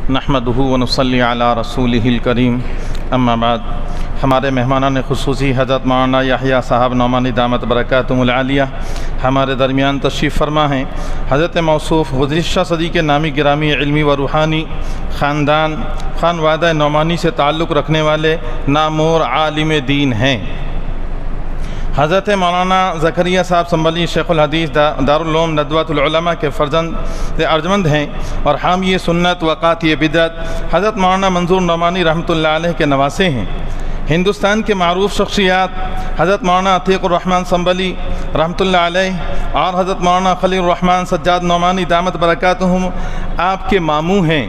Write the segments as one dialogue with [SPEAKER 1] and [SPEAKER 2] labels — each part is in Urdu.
[SPEAKER 1] نحمدہ ونصلی علی رسولہ الکریم اما بعد۔ ہمارے مہمانان خصوصی حضرت مولانا یحییٰ صاحب نعمانی دامت برکاتہم العالیہ ہمارے درمیان تشریف فرما ہیں۔ حضرت موصوف گزشتہ صدی کے نامی گرامی علمی و روحانی خانوادہ نعمانی سے تعلق رکھنے والے نامور عالم دین ہیں۔ حضرت مولانا زکریا صاحب سنبھلی شیخ الحدیث دارالعلوم ندوۃ العلماء کے فرزند ارجمند ہیں اور حامی سنت و قاطع بدعت حضرت مولانا منظور نعمانی رحمۃ اللہ علیہ کے نواسے ہیں۔ ہندوستان کے معروف شخصیات حضرت مولانا عتیق الرحمن سنبھلی رحمۃ اللہ علیہ اور حضرت مولانا خلیل الرحمن سجاد نعمانی دامت برکاتہم آپ کے ماموں ہیں۔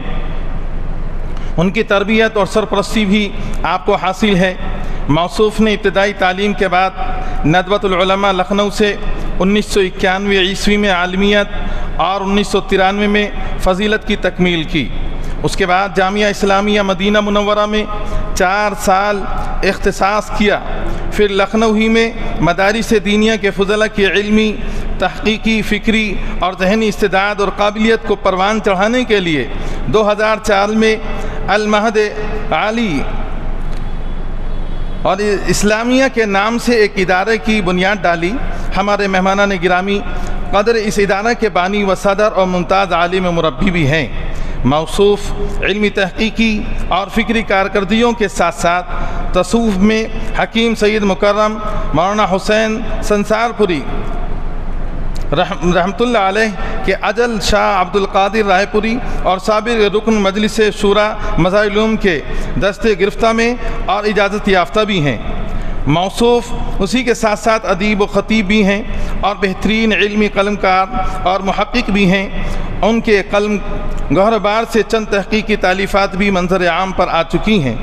[SPEAKER 1] ان کی تربیت اور سرپرستی بھی آپ کو حاصل ہے۔ موصوف نے ابتدائی تعلیم کے بعد ندوۃ العلماء لکھنؤ سے 1991 عیسوی میں عالمیت اور 1993 میں فضیلت کی تکمیل کی۔ اس کے بعد جامعہ اسلامیہ مدینہ منورہ میں 4 سال اختصاص کیا۔ پھر لکھنؤ ہی میں مدارس دینیہ کے فضلاء کی علمی، تحقیقی، فکری اور ذہنی استعداد اور قابلیت کو پروان چڑھانے کے لیے 2004 میں المہد عالی اور اسلامیہ کے نام سے ایک ادارے کی بنیاد ڈالی۔ ہمارے مہمانان گرامی قدر اس ادارہ کے بانی و صدر اور ممتاز عالم مربی بھی ہیں۔ موصوف علمی تحقیقی اور فکری کارکردگیوں کے ساتھ ساتھ تصوف میں حکیم سید مکرم مولانا حسین سنسار پوری رحمۃ اللہ علیہ کے اجل شاہ عبد القادر رائے پوری اور سابق رکن مجلس شورا مظاہر العلوم کے دستے گرفتہ میں اور اجازت یافتہ بھی ہیں۔ موصوف اسی کے ساتھ ساتھ ادیب و خطیب بھی ہیں اور بہترین علمی قلمکار اور محقق بھی ہیں۔ ان کے قلم گوہر بار سے چند تحقیقی تالیفات بھی منظر عام پر آ چکی ہیں۔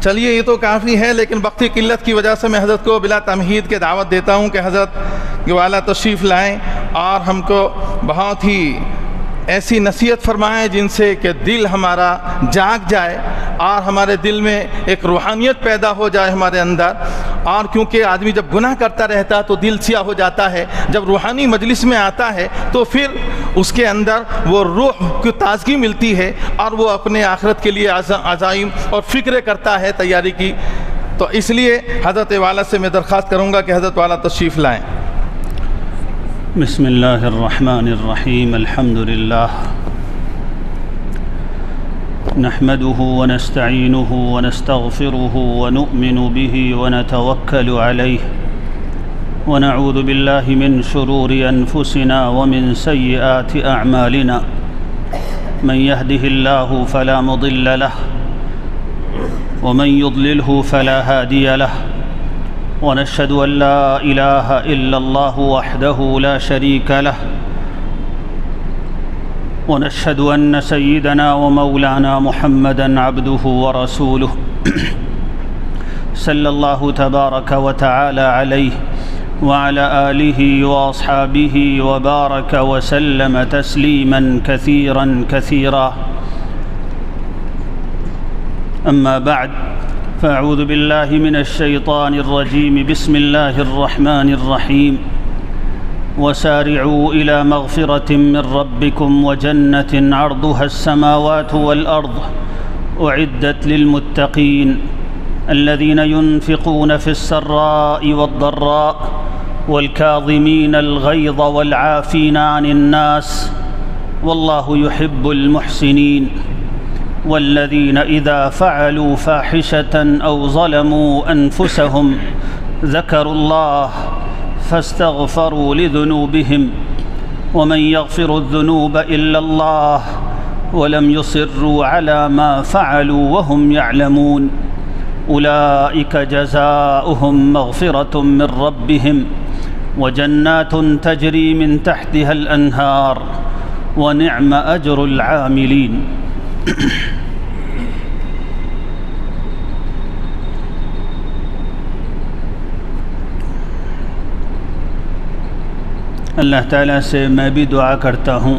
[SPEAKER 1] چلیے یہ تو کافی ہے، لیکن وقتی قلت کی وجہ سے میں حضرت کو بلا تمہید کے دعوت دیتا ہوں کہ حضرت گوالا تشریف لائیں اور ہم کو بہت ہی ایسی نصیحت فرمائیں جن سے کہ دل ہمارا جاگ جائے اور ہمارے دل میں ایک روحانیت پیدا ہو جائے ہمارے اندر۔ اور کیونکہ آدمی جب گناہ کرتا رہتا تو دل سیاہ ہو جاتا ہے، جب روحانی مجلس میں آتا ہے تو پھر اس کے اندر وہ روح کی تازگی ملتی ہے اور وہ اپنے آخرت کے لیے عزائم اور فکر کرتا ہے تیاری کی۔ تو اس لیے حضرت والا سے میں درخواست کروں گا کہ حضرت والا تشریف لائیں۔
[SPEAKER 2] بسم اللہ الرحمن الرحیم، الحمد للہ نحمده ونستعینه ونستغفره ونؤمن به ونتوکل علیہ ونعوذ باللہ من شرور انفسنا ومن سیئات اعمالنا من يهده الله فلا مضل له ومن يضلله فلا هادي له ونشهد أن لا إله إلا الله وحده لا شريك له ونشهد أن سيدنا ومولانا محمدًا عبده ورسوله صلى الله تبارك وتعالى عليه وعلى آله وأصحابه وبارك وسلم تسليمًا كثيرًا كثيرا أما بعد فأعوذ بالله من الشيطان الرجيم بسم الله الرحمن الرحيم وسارعوا إلى مغفرة من ربكم وجنة عرضها السماوات والأرض أعدت للمتقين الذين ينفقون في السراء والضراء والكاظمين الغيظ والعافين عن الناس والله يحب المحسنين والذين إذا فعلوا فاحشة أو ظلموا أنفسهم ذكروا الله فاستغفروا لذنوبهم ومن يغفر الذنوب إلا الله ولم يصروا على ما فعلوا وهم يعلمون أولئك جزاؤهم مغفرة من ربهم وجنات تجري من تحتها الأنهار ونعم أجر العاملين۔ اللہ تعالیٰ سے میں بھی دعا کرتا ہوں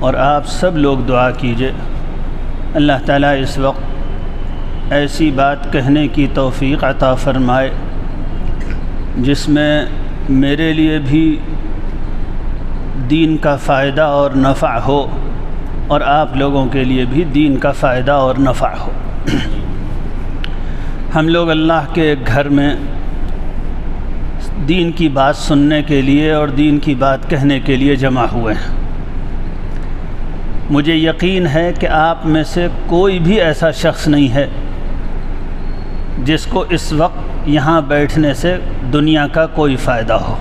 [SPEAKER 2] اور آپ سب لوگ دعا کیجئے اللہ تعالیٰ اس وقت ایسی بات کہنے کی توفیق عطا فرمائے جس میں میرے لیے بھی دین کا فائدہ اور نفع ہو اور آپ لوگوں کے لیے بھی دین کا فائدہ اور نفع ہو۔ ہم لوگ اللہ کے ایک گھر میں دین کی بات سننے کے لیے اور دین کی بات کہنے کے لیے جمع ہوئے ہیں۔ مجھے یقین ہے کہ آپ میں سے کوئی بھی ایسا شخص نہیں ہے جس کو اس وقت یہاں بیٹھنے سے دنیا کا کوئی فائدہ ہو۔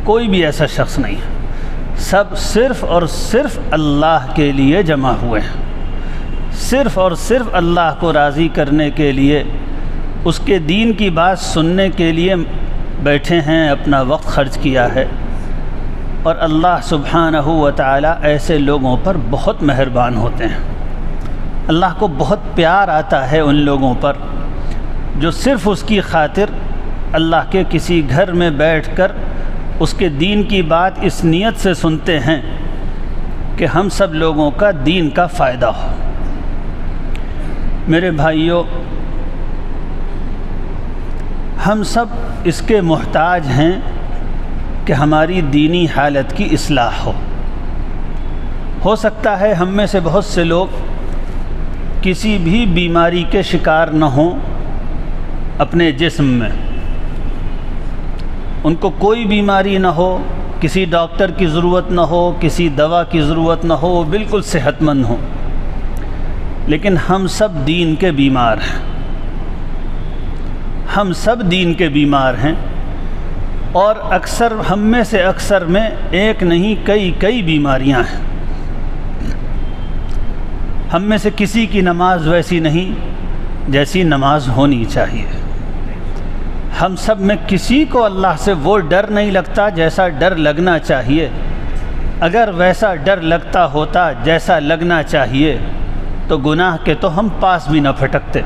[SPEAKER 2] کوئی بھی ایسا شخص نہیں ہے، سب صرف اور صرف اللہ کے لیے جمع ہوئے ہیں، صرف اور صرف اللہ کو راضی کرنے کے لیے، اس کے دین کی بات سننے کے لیے بیٹھے ہیں، اپنا وقت خرچ کیا ہے۔ اور اللہ سبحانہ و تعالی ایسے لوگوں پر بہت مہربان ہوتے ہیں۔ اللہ کو بہت پیار آتا ہے ان لوگوں پر جو صرف اس کی خاطر اللہ کے کسی گھر میں بیٹھ کر اس کے دین کی بات اس نیت سے سنتے ہیں کہ ہم سب لوگوں کا دین کا فائدہ ہو۔ میرے بھائیوں، ہم سب اس کے محتاج ہیں کہ ہماری دینی حالت کی اصلاح ہو سکتا ہے ہم میں سے بہت سے لوگ کسی بھی بیماری کے شکار نہ ہوں اپنے جسم میں، ان کو کوئی بیماری نہ ہو، کسی ڈاکٹر کی ضرورت نہ ہو، کسی دوا کی ضرورت نہ ہو، وہ بالکل صحت مند ہوں، لیکن ہم سب دین کے بیمار ہیں۔ ہم سب دین کے بیمار ہیں، اور اکثر ہم میں سے اکثر میں ایک نہیں کئی بیماریاں ہیں۔ ہم میں سے کسی کی نماز ویسی نہیں جیسی نماز ہونی چاہیے۔ ہم سب میں کسی کو اللہ سے وہ ڈر نہیں لگتا جیسا ڈر لگنا چاہیے۔ اگر ویسا ڈر لگتا ہوتا جیسا لگنا چاہیے تو گناہ کے تو ہم پاس بھی نہ پھٹکتے۔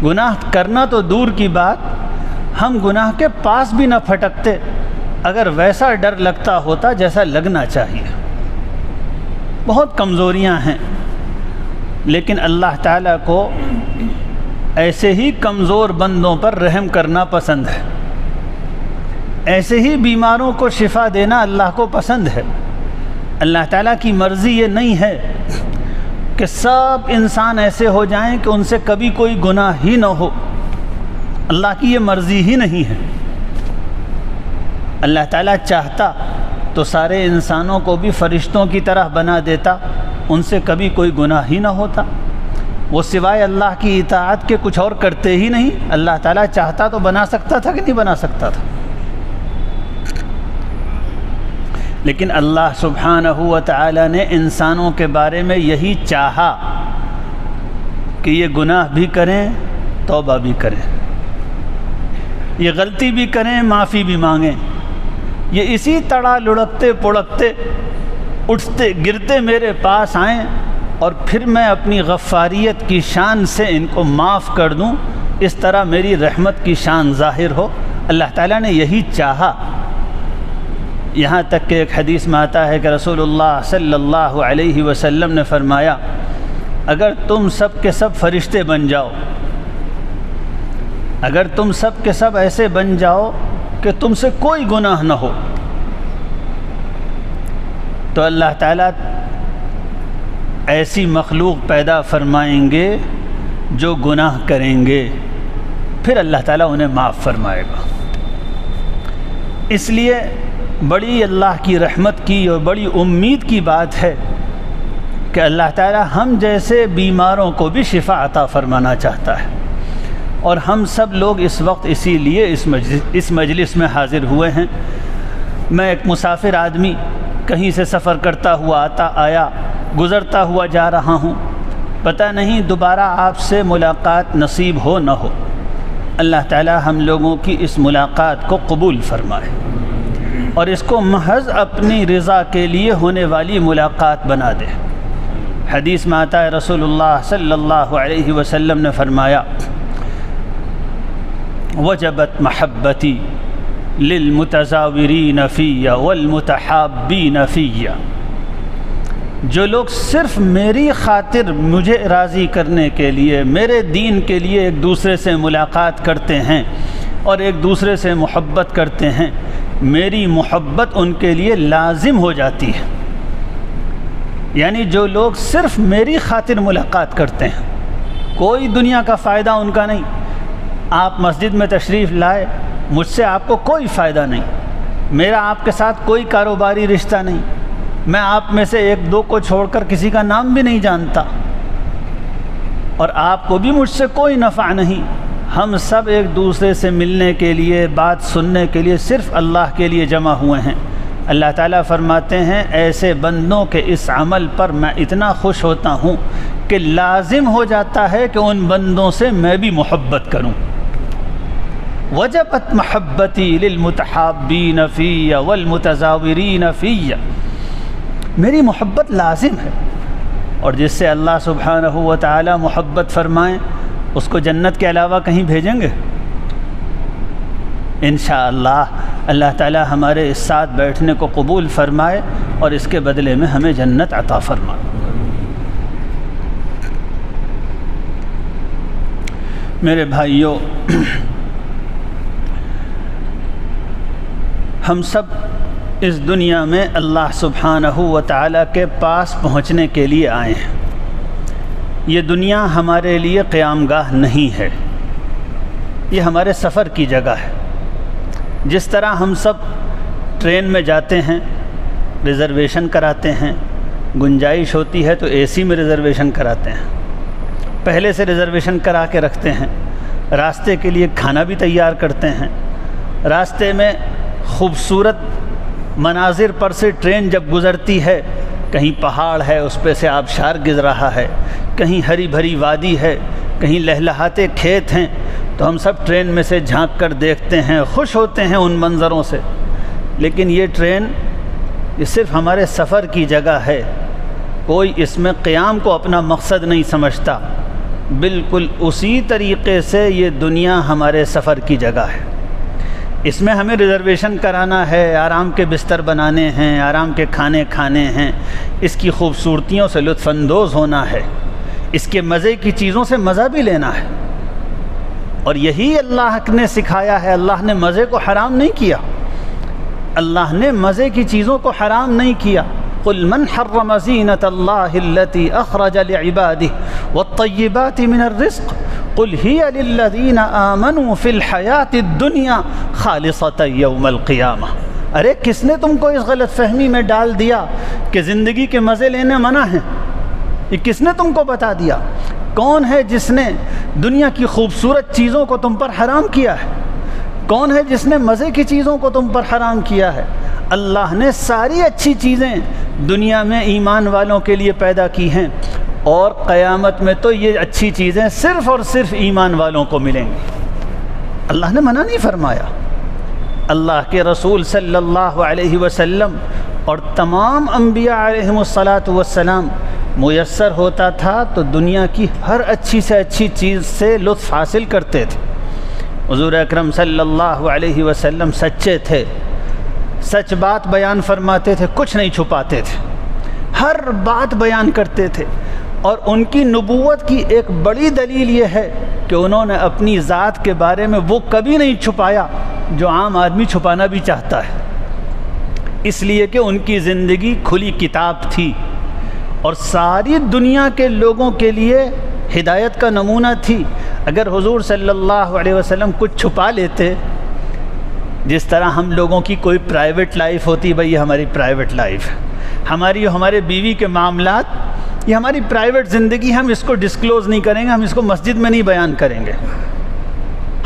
[SPEAKER 2] گناہ کرنا تو دور کی بات، ہم گناہ کے پاس بھی نہ پھٹکتے اگر ویسا ڈر لگتا ہوتا جیسا لگنا چاہیے۔ بہت کمزوریاں ہیں، لیکن اللہ تعالیٰ کو ایسے ہی کمزور بندوں پر رحم کرنا پسند ہے، ایسے ہی بیماروں کو شفا دینا اللہ کو پسند ہے۔ اللہ تعالیٰ کی مرضی یہ نہیں ہے کہ سب انسان ایسے ہو جائیں کہ ان سے کبھی کوئی گناہ ہی نہ ہو۔ اللہ کی یہ مرضی ہی نہیں ہے۔ اللہ تعالیٰ چاہتا تو سارے انسانوں کو بھی فرشتوں کی طرح بنا دیتا، ان سے کبھی کوئی گناہ ہی نہ ہوتا۔ وہ سوائے اللہ کی اطاعت کے کچھ اور کرتے ہی نہیں۔ اللہ تعالیٰ چاہتا تو بنا سکتا تھا کہ نہیں بنا سکتا تھا، لیکن اللہ سبحانہ و تعالی نے انسانوں کے بارے میں یہی چاہا کہ یہ گناہ بھی کریں، توبہ بھی کریں، یہ غلطی بھی کریں، معافی بھی مانگیں، یہ اسی طرح لڑکتے پڑکتے اٹھتے گرتے میرے پاس آئیں اور پھر میں اپنی غفاریت کی شان سے ان کو معاف کر دوں، اس طرح میری رحمت کی شان ظاہر ہو۔ اللہ تعالیٰ نے یہی چاہا۔ یہاں تک کہ ایک حدیث میں آتا ہے کہ رسول اللہ صلی اللہ علیہ وسلم نے فرمایا، اگر تم سب کے سب فرشتے بن جاؤ، اگر تم سب کے سب ایسے بن جاؤ کہ تم سے کوئی گناہ نہ ہو، تو اللہ تعالیٰ ایسی مخلوق پیدا فرمائیں گے جو گناہ کریں گے، پھر اللہ تعالیٰ انہیں معاف فرمائے گا۔ اس لیے بڑی اللہ کی رحمت کی اور بڑی امید کی بات ہے کہ اللہ تعالیٰ ہم جیسے بیماروں کو بھی شفا عطا فرمانا چاہتا ہے، اور ہم سب لوگ اس وقت اسی لیے اس مجلس میں حاضر ہوئے ہیں۔ میں ایک مسافر آدمی، کہیں سے سفر کرتا ہوا آیا گزرتا ہوا جا رہا ہوں، پتہ نہیں دوبارہ آپ سے ملاقات نصیب ہو نہ ہو۔ اللہ تعالیٰ ہم لوگوں کی اس ملاقات کو قبول فرمائے اور اس کو محض اپنی رضا کے لیے ہونے والی ملاقات بنا دے۔ حدیث میں آتا ہے رسول اللہ صلی اللہ علیہ وسلم نے فرمایا، وجبت محبتی للمتزاورین فی والمتحابین فی، جو لوگ صرف میری خاطر مجھے راضی کرنے کے لیے، میرے دین کے لیے ایک دوسرے سے ملاقات کرتے ہیں اور ایک دوسرے سے محبت کرتے ہیں، میری محبت ان کے لیے لازم ہو جاتی ہے۔ یعنی جو لوگ صرف میری خاطر ملاقات کرتے ہیں، کوئی دنیا کا فائدہ ان کا نہیں، آپ مسجد میں تشریف لائے، مجھ سے آپ کو کوئی فائدہ نہیں، میرا آپ کے ساتھ کوئی کاروباری رشتہ نہیں، میں آپ میں سے ایک دو کو چھوڑ کر کسی کا نام بھی نہیں جانتا، اور آپ کو بھی مجھ سے کوئی نفع نہیں، ہم سب ایک دوسرے سے ملنے کے لیے، بات سننے کے لیے صرف اللہ کے لیے جمع ہوئے ہیں۔ اللہ تعالیٰ فرماتے ہیں ایسے بندوں کے اس عمل پر میں اتنا خوش ہوتا ہوں کہ لازم ہو جاتا ہے کہ ان بندوں سے میں بھی محبت کروں۔ وجبت محبتی للمتحابین فی والمتزاورین فی، میری محبت لازم ہے، اور جس سے اللہ سبحانہ و تعالی محبت فرمائیں اس کو جنت کے علاوہ کہیں بھیجیں گے؟ انشاءاللہ اللہ تعالی ہمارے اس ساتھ بیٹھنے کو قبول فرمائے اور اس کے بدلے میں ہمیں جنت عطا فرمائے۔ میرے بھائیوں، ہم سب اس دنیا میں اللہ سبحانہ و تعالی کے پاس پہنچنے کے لیے آئے ہیں۔ یہ دنیا ہمارے لیے قیام گاہ نہیں ہے، یہ ہمارے سفر کی جگہ ہے۔ جس طرح ہم سب ٹرین میں جاتے ہیں، ریزرویشن کراتے ہیں، گنجائش ہوتی ہے تو اے سی میں ریزرویشن کراتے ہیں، پہلے سے ریزرویشن کرا کے رکھتے ہیں، راستے کے لیے کھانا بھی تیار کرتے ہیں، راستے میں خوبصورت مناظر پر سے ٹرین جب گزرتی ہے، کہیں پہاڑ ہے اس پہ سے آبشار گر رہا ہے، کہیں ہری بھری وادی ہے، کہیں لہلہاتے کھیت ہیں، تو ہم سب ٹرین میں سے جھانک کر دیکھتے ہیں، خوش ہوتے ہیں ان منظروں سے۔ لیکن یہ ٹرین یہ صرف ہمارے سفر کی جگہ ہے، کوئی اس میں قیام کو اپنا مقصد نہیں سمجھتا۔ بالکل اسی طریقے سے یہ دنیا ہمارے سفر کی جگہ ہے، اس میں ہمیں ریزرویشن کرانا ہے، آرام کے بستر بنانے ہیں، آرام کے کھانے کھانے ہیں، اس کی خوبصورتیوں سے لطف اندوز ہونا ہے، اس کے مزے کی چیزوں سے مزہ بھی لینا ہے، اور یہی اللہ نے سکھایا ہے۔ اللہ نے مزے کو حرام نہیں کیا، اللہ نے مزے کی چیزوں کو حرام نہیں کیا۔ قل من حرم زینۃ اللہ التی اخرج لعبادہ والطیبات من الرزق قل ہی للذین آمنوا فی الحیاۃ الدنیا خالصۃ یوم القیامہ۔ ارے کس نے تم کو اس غلط فہمی میں ڈال دیا کہ زندگی کے مزے لینے منع ہیں؟ یہ کس نے تم کو بتا دیا؟ کون ہے جس نے دنیا کی خوبصورت چیزوں کو تم پر حرام کیا ہے؟ کون ہے جس نے مزے کی چیزوں کو تم پر حرام کیا ہے؟ اللہ نے ساری اچھی چیزیں دنیا میں ایمان والوں کے لیے پیدا کی ہیں، اور قیامت میں تو یہ اچھی چیزیں صرف اور صرف ایمان والوں کو ملیں گی۔ اللہ نے منع نہیں فرمایا۔ اللہ کے رسول صلی اللہ علیہ وسلم اور تمام انبیاء علیہم الصلاۃ والسلام میسر ہوتا تھا تو دنیا کی ہر اچھی سے اچھی چیز سے لطف حاصل کرتے تھے۔ حضور اکرم صلی اللہ علیہ وسلم سچے تھے، سچ بات بیان فرماتے تھے، کچھ نہیں چھپاتے تھے، ہر بات بیان کرتے تھے، اور ان کی نبوت کی ایک بڑی دلیل یہ ہے کہ انہوں نے اپنی ذات کے بارے میں وہ کبھی نہیں چھپایا جو عام آدمی چھپانا بھی چاہتا ہے، اس لیے کہ ان کی زندگی کھلی کتاب تھی اور ساری دنیا کے لوگوں کے لیے ہدایت کا نمونہ تھی۔ اگر حضور صلی اللہ علیہ وسلم کچھ چھپا لیتے، جس طرح ہم لوگوں کی کوئی پرائیویٹ لائف ہوتی، بھئی یہ ہماری پرائیویٹ لائف ہے، ہماری ہمارے بیوی کے معاملات، یہ ہماری پرائیویٹ زندگی، ہم اس کو ڈسکلوز نہیں کریں گے، ہم اس کو مسجد میں نہیں بیان کریں گے،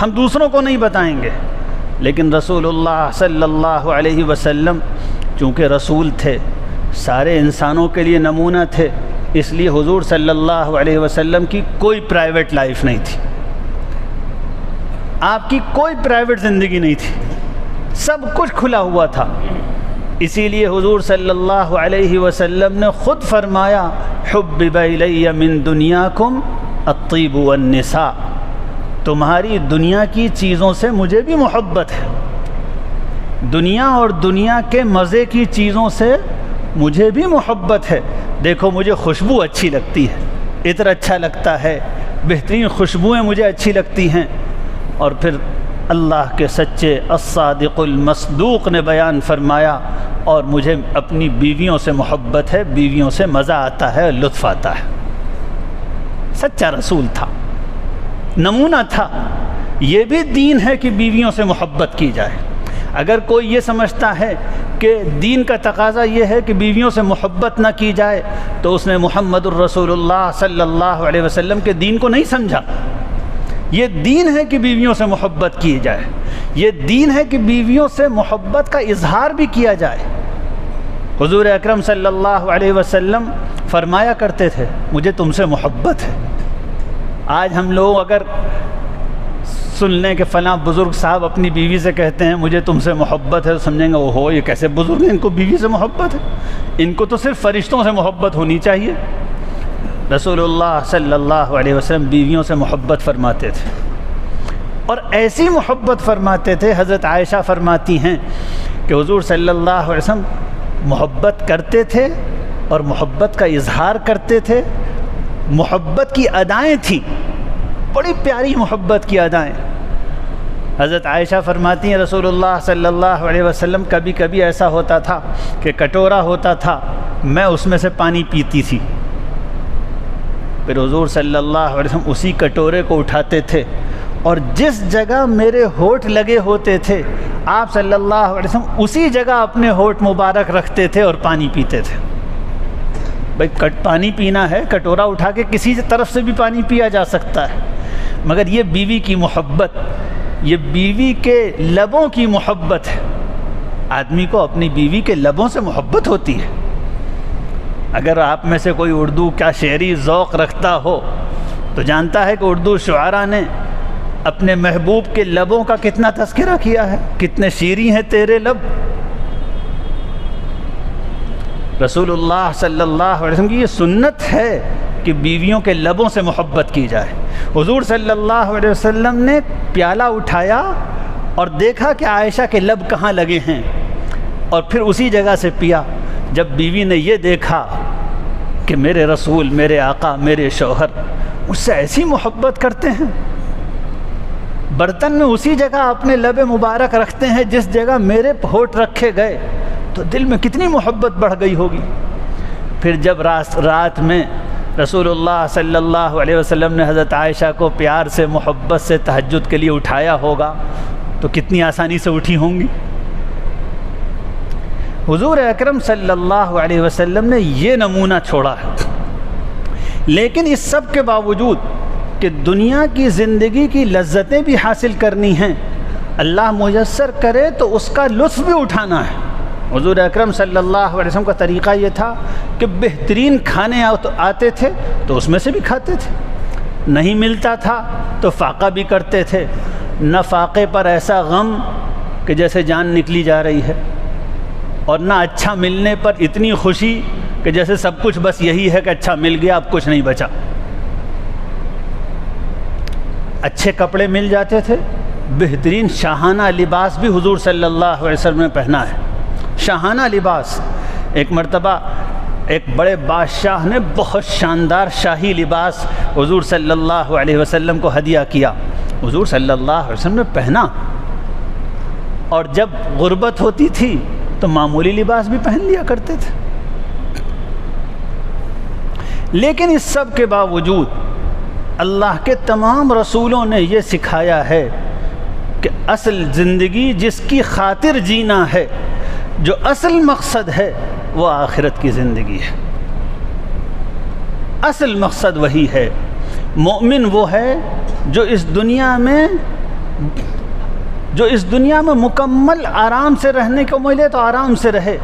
[SPEAKER 2] ہم دوسروں کو نہیں بتائیں گے۔ لیکن رسول اللہ صلی اللہ علیہ وسلم چونکہ رسول تھے، سارے انسانوں کے لیے نمونہ تھے، اس لیے حضور صلی اللہ علیہ وسلم کی کوئی پرائیویٹ لائف نہیں تھی، آپ کی کوئی پرائیویٹ زندگی نہیں تھی، سب کچھ کھلا ہوا تھا۔ اسی لیے حضور صلی اللہ علیہ وسلم نے خود فرمایا حبب الی من دنیاکم الطیب والنساء، تمہاری دنیا کی چیزوں سے مجھے بھی محبت ہے، دنیا اور دنیا کے مزے کی چیزوں سے مجھے بھی محبت ہے، دیکھو مجھے خوشبو اچھی لگتی ہے، عطر اچھا لگتا ہے، بہترین خوشبوئیں مجھے اچھی لگتی ہیں۔ اور پھر اللہ کے سچے الصادق المصدوق نے بیان فرمایا، اور مجھے اپنی بیویوں سے محبت ہے، بیویوں سے مزہ آتا ہے، لطف آتا ہے۔ سچا رسول تھا، نمونہ تھا۔ یہ بھی دین ہے کہ بیویوں سے محبت کی جائے۔ اگر کوئی یہ سمجھتا ہے کہ دین کا تقاضا یہ ہے کہ بیویوں سے محبت نہ کی جائے، تو اس نے محمد الرسول اللہ صلی اللہ علیہ وسلم کے دین کو نہیں سمجھا۔ یہ دین ہے کہ بیویوں سے محبت کی جائے، یہ دین ہے کہ بیویوں سے محبت کا اظہار بھی کیا جائے۔ حضور اکرم صلی اللہ علیہ وسلم فرمایا کرتے تھے مجھے تم سے محبت ہے۔ آج ہم لوگ اگر سن لیں کہ فلاں بزرگ صاحب اپنی بیوی سے کہتے ہیں مجھے تم سے محبت ہے، تو سمجھیں گے وہ ہو یہ کیسے بزرگ ہیں، ان کو بیوی سے محبت ہے، ان کو تو صرف فرشتوں سے محبت ہونی چاہیے۔ رسول اللہ صلی اللہ علیہ وسلم بیویوں سے محبت فرماتے تھے، اور ایسی محبت فرماتے تھے، حضرت عائشہ فرماتی ہیں کہ حضور صلی اللہ علیہ وسلم محبت کرتے تھے اور محبت کا اظہار کرتے تھے۔ محبت کی ادائیں تھیں، بڑی پیاری محبت کی ادائیں۔ حضرت عائشہ فرماتی ہیں رسول اللہ صلی اللہ علیہ وسلم کبھی کبھی ایسا ہوتا تھا کہ کٹورا ہوتا تھا، میں اس میں سے پانی پیتی تھی، پھر حضور صلی اللہ علیہ وسلم اسی کٹورے کو اٹھاتے تھے، اور جس جگہ میرے ہونٹ لگے ہوتے تھے آپ صلی اللہ علیہ وسلم اسی جگہ اپنے ہونٹ مبارک رکھتے تھے اور پانی پیتے تھے۔ بھائی پانی پینا ہے، کٹورا اٹھا کے کسی طرف سے بھی پانی پیا جا سکتا ہے، مگر یہ بیوی کی محبت، یہ بیوی کے لبوں کی محبت ہے۔ آدمی کو اپنی بیوی کے لبوں سے محبت ہوتی ہے۔ اگر آپ میں سے کوئی اردو کا شعری ذوق رکھتا ہو تو جانتا ہے کہ اردو شعراء نے اپنے محبوب کے لبوں کا کتنا تذکرہ کیا ہے، کتنے شیریں ہیں تیرے لب۔ رسول اللہ صلی اللہ علیہ وسلم کی یہ سنت ہے کہ بیویوں کے لبوں سے محبت کی جائے۔ حضور صلی اللہ علیہ وسلم نے پیالہ اٹھایا اور دیکھا کہ عائشہ کے لب کہاں لگے ہیں، اور پھر اسی جگہ سے پیا۔ جب بیوی نے یہ دیکھا کہ میرے رسول، میرے آقا، میرے شوہر مجھ سے ایسی محبت کرتے ہیں، برتن میں اسی جگہ اپنے لب مبارک رکھتے ہیں جس جگہ میرے ہونٹ رکھے گئے، تو دل میں کتنی محبت بڑھ گئی ہوگی۔ پھر جب رات میں رسول اللہ صلی اللہ علیہ وسلم نے حضرت عائشہ کو پیار سے، محبت سے تہجد کے لیے اٹھایا ہوگا تو کتنی آسانی سے اٹھی ہوں گی۔ حضور اکرم صلی اللہ علیہ وسلم نے یہ نمونہ چھوڑا ہے۔ لیکن اس سب کے باوجود کہ دنیا کی زندگی کی لذتیں بھی حاصل کرنی ہیں، اللہ میسر کرے تو اس کا لطف بھی اٹھانا ہے۔ حضور اکرم صلی اللہ علیہ وسلم کا طریقہ یہ تھا کہ بہترین کھانے آتے تھے تو اس میں سے بھی کھاتے تھے، نہیں ملتا تھا تو فاقہ بھی کرتے تھے، نہ فاقے پر ایسا غم کہ جیسے جان نکلی جا رہی ہے، اور نہ اچھا ملنے پر اتنی خوشی کہ جیسے سب کچھ بس یہی ہے کہ اچھا مل گیا اب کچھ نہیں بچا۔ اچھے کپڑے مل جاتے تھے، بہترین شاہانہ لباس بھی حضور صلی اللہ علیہ وسلم نے پہنا ہے۔ شاہانہ لباس، ایک مرتبہ ایک بڑے بادشاہ نے بہت شاندار شاہی لباس حضور صلی اللہ علیہ وسلم کو ہدیہ کیا، حضور صلی اللہ علیہ وسلم نے پہنا، اور جب غربت ہوتی تھی تو معمولی لباس بھی پہن لیا کرتے تھے۔ لیکن اس سب کے باوجود اللہ کے تمام رسولوں نے یہ سکھایا ہے کہ اصل زندگی جس کی خاطر جینا ہے، جو اصل مقصد ہے وہ آخرت کی زندگی ہے۔ اصل مقصد وہی ہے۔ مومن وہ ہے جو اس دنیا میں مکمل آرام سے رہنے کو ملے تو آرام سے رہے،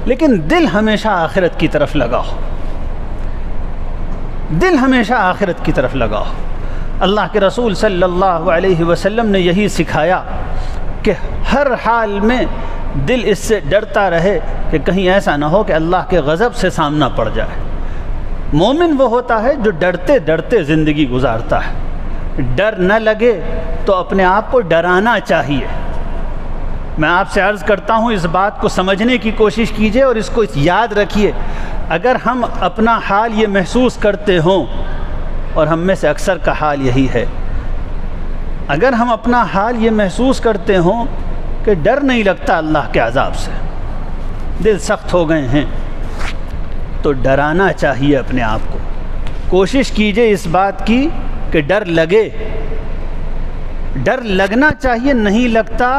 [SPEAKER 2] لیکن دل ہمیشہ آخرت کی طرف لگا ہو، دل ہمیشہ آخرت کی طرف لگا ہو۔ اللہ کے رسول صلی اللہ علیہ وسلم نے یہی سکھایا کہ ہر حال میں دل اس سے ڈرتا رہے کہ کہیں ایسا نہ ہو کہ اللہ کے غضب سے سامنا پڑ جائے۔ مومن وہ ہوتا ہے جو ڈرتے ڈرتے زندگی گزارتا ہے۔ ڈر نہ لگے تو اپنے آپ کو ڈرانا چاہیے۔ میں آپ سے عرض کرتا ہوں اس بات کو سمجھنے کی کوشش کیجئے اور اس کو یاد رکھیے. اگر ہم اپنا حال یہ محسوس کرتے ہوں، اور ہم میں سے اکثر کا حال یہی ہے، اگر ہم اپنا حال یہ محسوس کرتے ہوں کہ ڈر نہیں لگتا اللہ کے عذاب سے، دل سخت ہو گئے ہیں، تو ڈرانا چاہیے اپنے آپ کو. کوشش کیجئے اس بات کی کہ ڈر لگے، ڈر لگنا چاہیے. نہیں لگتا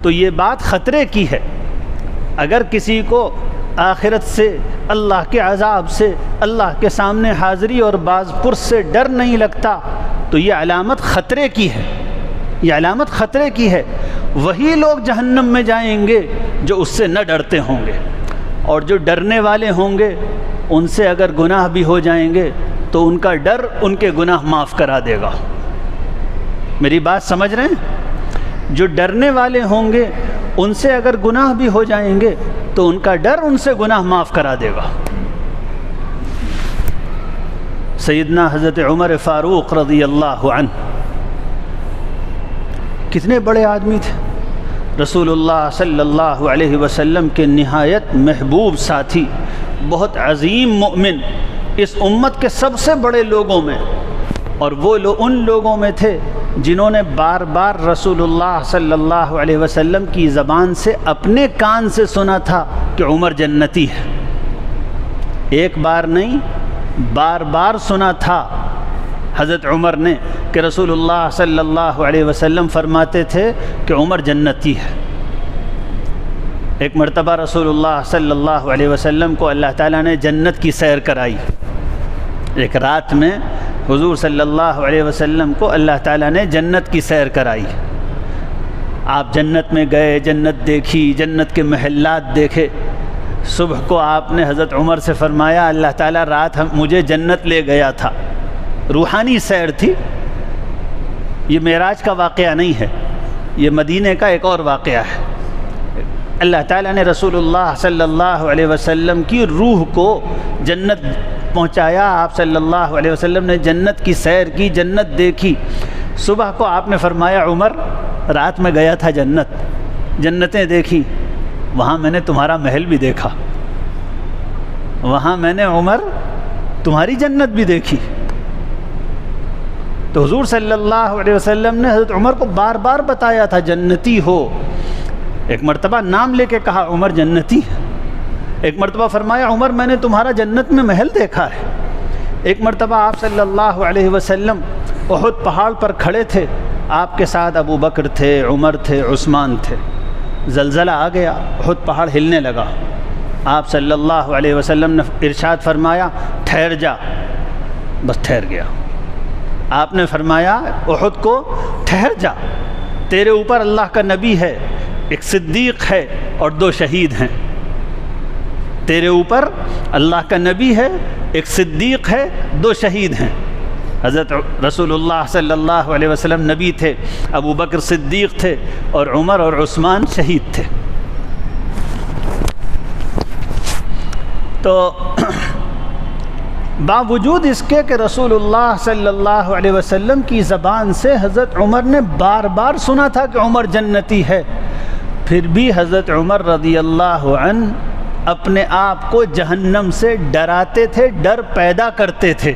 [SPEAKER 2] تو یہ بات خطرے کی ہے. اگر کسی کو آخرت سے، اللہ کے عذاب سے، اللہ کے سامنے حاضری اور باز پرس سے ڈر نہیں لگتا تو یہ علامت خطرے کی ہے، یہ علامت خطرے کی ہے. وہی لوگ جہنم میں جائیں گے جو اس سے نہ ڈرتے ہوں گے، اور جو ڈرنے والے ہوں گے ان سے اگر گناہ بھی ہو جائیں گے تو ان کا ڈر ان کے گناہ معاف کرا دے گا. میری بات سمجھ رہے ہیں؟ جو ڈرنے والے ہوں گے ان سے اگر گناہ بھی ہو جائیں گے تو ان کا ڈر ان سے گناہ معاف کرا دے گا. سیدنا حضرت عمر فاروق رضی اللہ عنہ کتنے بڑے آدمی تھے، رسول اللہ صلی اللہ علیہ وسلم کے نہایت محبوب ساتھی، بہت عظیم مومن، اس امت کے سب سے بڑے لوگوں میں، اور وہ ان لوگوں میں تھے جنہوں نے بار بار رسول اللہ صلی اللہ علیہ وسلم کی زبان سے اپنے کان سے سنا تھا کہ عمر جنتی ہے. ایک بار نہیں، بار بار سنا تھا حضرت عمر نے کہ رسول اللہ صلی اللہ علیہ وسلم فرماتے تھے کہ عمر جنتی ہے. ایک مرتبہ رسول اللہ صلی اللہ علیہ وسلم کو اللہ تعالیٰ نے جنت کی سیر کرائی. ایک رات میں حضور صلی اللہ علیہ وسلم کو اللہ تعالیٰ نے جنت کی سیر کرائی. آپ جنت میں گئے، جنت دیکھی، جنت کے محلات دیکھے. صبح کو آپ نے حضرت عمر سے فرمایا اللہ تعالیٰ رات مجھے جنت لے گیا تھا. روحانی سیر تھی، یہ معراج کا واقعہ نہیں ہے، یہ مدینے کا ایک اور واقعہ ہے. اللہ تعالیٰ نے رسول اللہ صلی اللہ علیہ وسلم کی روح کو جنت پہنچایا. آپ صلی اللہ علیہ وسلم نے جنت کی سیر کی، جنت دیکھی. صبح کو آپ نے فرمایا عمر رات میں گیا تھا جنت، جنتیں دیکھی، وہاں میں نے تمہارا محل بھی دیکھا، وہاں میں نے عمر تمہاری جنت بھی دیکھی. تو حضور صلی اللہ علیہ وسلم نے حضرت عمر کو بار بار بتایا تھا جنتی ہو. ایک مرتبہ نام لے کے کہا عمر جنتی ہے. ایک مرتبہ فرمایا عمر میں نے تمہارا جنت میں محل دیکھا ہے. ایک مرتبہ آپ صلی اللہ علیہ وسلم احد پہاڑ پر کھڑے تھے، آپ کے ساتھ ابو بکر تھے، عمر تھے، عثمان تھے. زلزلہ آ گیا، احد پہاڑ ہلنے لگا. آپ صلی اللہ علیہ وسلم نے ارشاد فرمایا ٹھہر جا، بس ٹھہر گیا. آپ نے فرمایا احد کو ٹھہر جا، تیرے اوپر اللہ کا نبی ہے، ایک صدیق ہے اور 2 شہید ہیں. تیرے اوپر اللہ کا نبی ہے، ایک صدیق ہے، 2 شہید ہیں. حضرت رسول اللہ صلی اللہ علیہ وسلم نبی تھے، ابو بکر صدیق تھے، اور عمر اور عثمان شہید تھے. تو باوجود اس کے کہ رسول اللہ صلی اللہ علیہ وسلم کی زبان سے حضرت عمر نے بار بار سنا تھا کہ عمر جنتی ہے، پھر بھی حضرت عمر رضی اللہ عنہ اپنے آپ کو جہنم سے ڈراتے تھے، ڈر پیدا کرتے تھے.